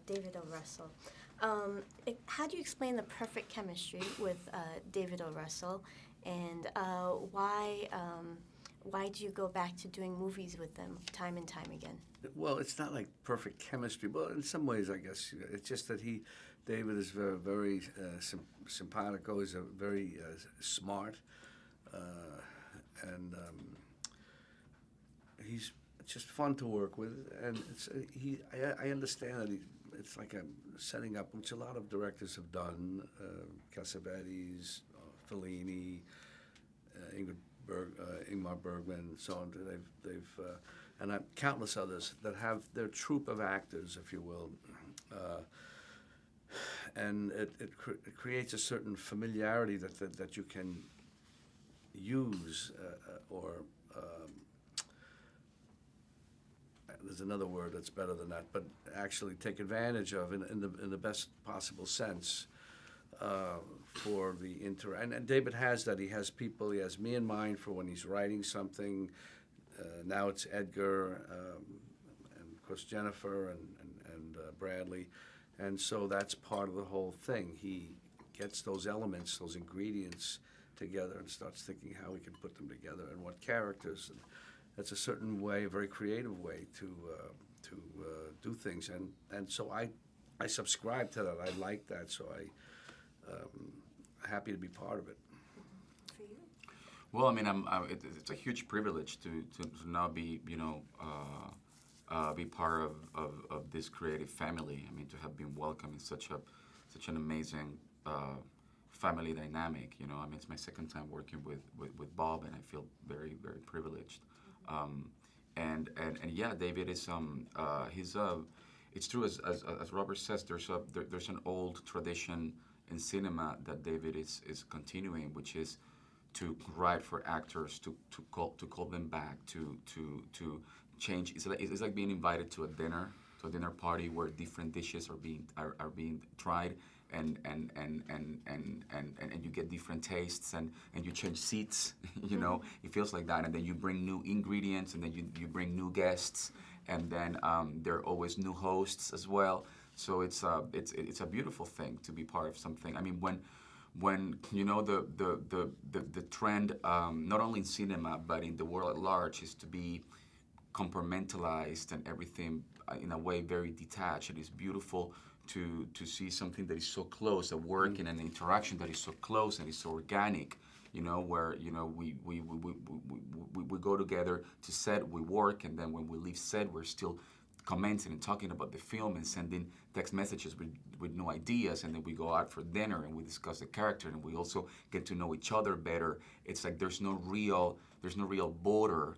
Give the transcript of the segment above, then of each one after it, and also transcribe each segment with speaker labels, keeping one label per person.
Speaker 1: David O. Russell. How do you explain the perfect chemistry with David O. Russell, and why do you go back to doing movies with them time and time again?
Speaker 2: Well, it's not like perfect chemistry. Well, in some ways, I guess it's just that David, is very, very simpatico. He's a very smart, and he's just fun to work with. And I understand that it's like a setting up, which a lot of directors have done. Cassavetes, Fellini, Ingmar Bergman, and so on. And countless others that have their troupe of actors, if you will, and it creates a certain familiarity that you can use, or there's another word that's better than that, but actually take advantage of in the best possible sense. For the and David has that. He has people. He has me in mind for when he's writing something. Now it's Edgar, and of course Jennifer and Bradley, and so that's part of the whole thing. He gets those elements, those ingredients together, and starts thinking how we can put them together and what characters. And that's a certain way, a very creative way to do things, and so I subscribe to that. I like that, so happy to be part of it.
Speaker 1: For you?
Speaker 3: Well, I mean, it's a huge privilege to now be, be part of this creative family. I mean, to have been welcomed in such an amazing family dynamic. I mean, it's my second time working with Bob, and I feel very, very privileged. And yeah, David is he's it's true as Robert says. There's an old tradition in cinema that David is continuing, which is to write for actors, to call them back, to change. It's like being invited to a dinner party where different dishes are being tried, and you get different tastes, and you change seats. It feels like that, and then you bring new ingredients, and then you bring new guests, and then there are always new hosts as well. So it's a beautiful thing to be part of something. I mean, when the trend, not only in cinema but in the world at large, is to be compartmentalized and everything in a way very detached. It is beautiful to see something that is so close, a work and an interaction that is so close and is so organic. Where we go together to set, we work, and then when we leave set, we're still commenting and talking about the film and sending text messages with new ideas, and then we go out for dinner and we discuss the character, and we also get to know each other better. It's like there's no real border,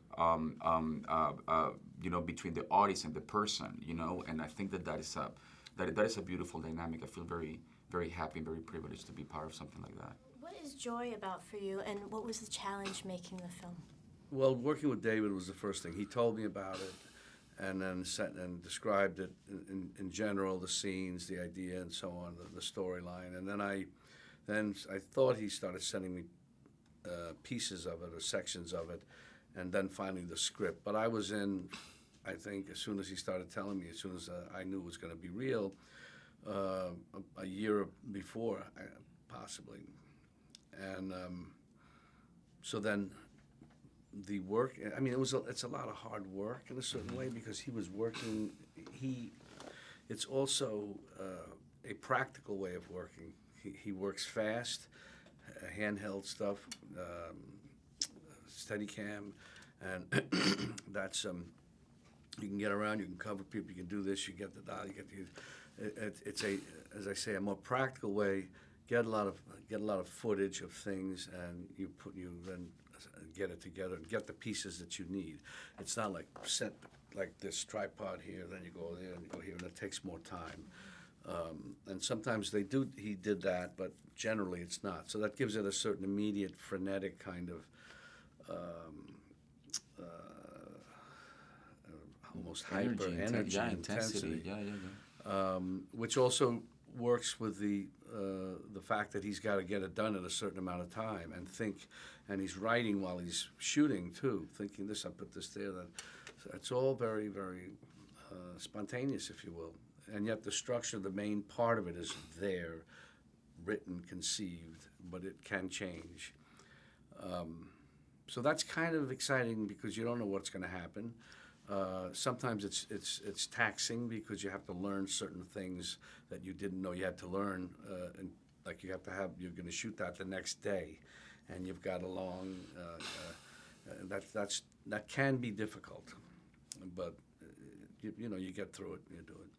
Speaker 3: between the audience and the person, and I think that is a beautiful dynamic. I feel very, very happy and very privileged to be part of something like that.
Speaker 1: What is joy about for you, and what was the challenge making the film?
Speaker 2: Well, working with David was the first thing. He told me about it, and then described it in general, the scenes, the idea, and so on, the storyline. And then I thought he started sending me pieces of it or sections of it, and then finally the script. But I was in, I think, as soon as he started telling me, as soon as I knew it was going to be real, a year before, possibly. And so then the work, I mean, it's a lot of hard work in a certain way, because he was working, it's also a practical way of working. He works fast, handheld stuff, Steadicam, and that's, you can get around, you can cover people, you can do this, you get the dial, it's as I say, a more practical way. Get a lot of footage of things, and you then get it together and get the pieces that you need. It's not like set like this tripod here, then you go there and you go here, and it takes more time. And sometimes he did that, but generally it's not. So that gives it a certain immediate, frenetic kind of almost hyper energy, intensity. Which also works with the fact that he's got to get it done in a certain amount of time, and he's writing while he's shooting too, thinking this, I put this there, that. So it's all very, very spontaneous, if you will. and yet the structure, the main part of it is there, written, conceived, but it can change. So that's kind of exciting because you don't know what's going to happen. Sometimes it's taxing because you have to learn certain things that you didn't know you had to learn, and like you're going to shoot that the next day, and you've got a long. That can be difficult, but you get through it and you do it.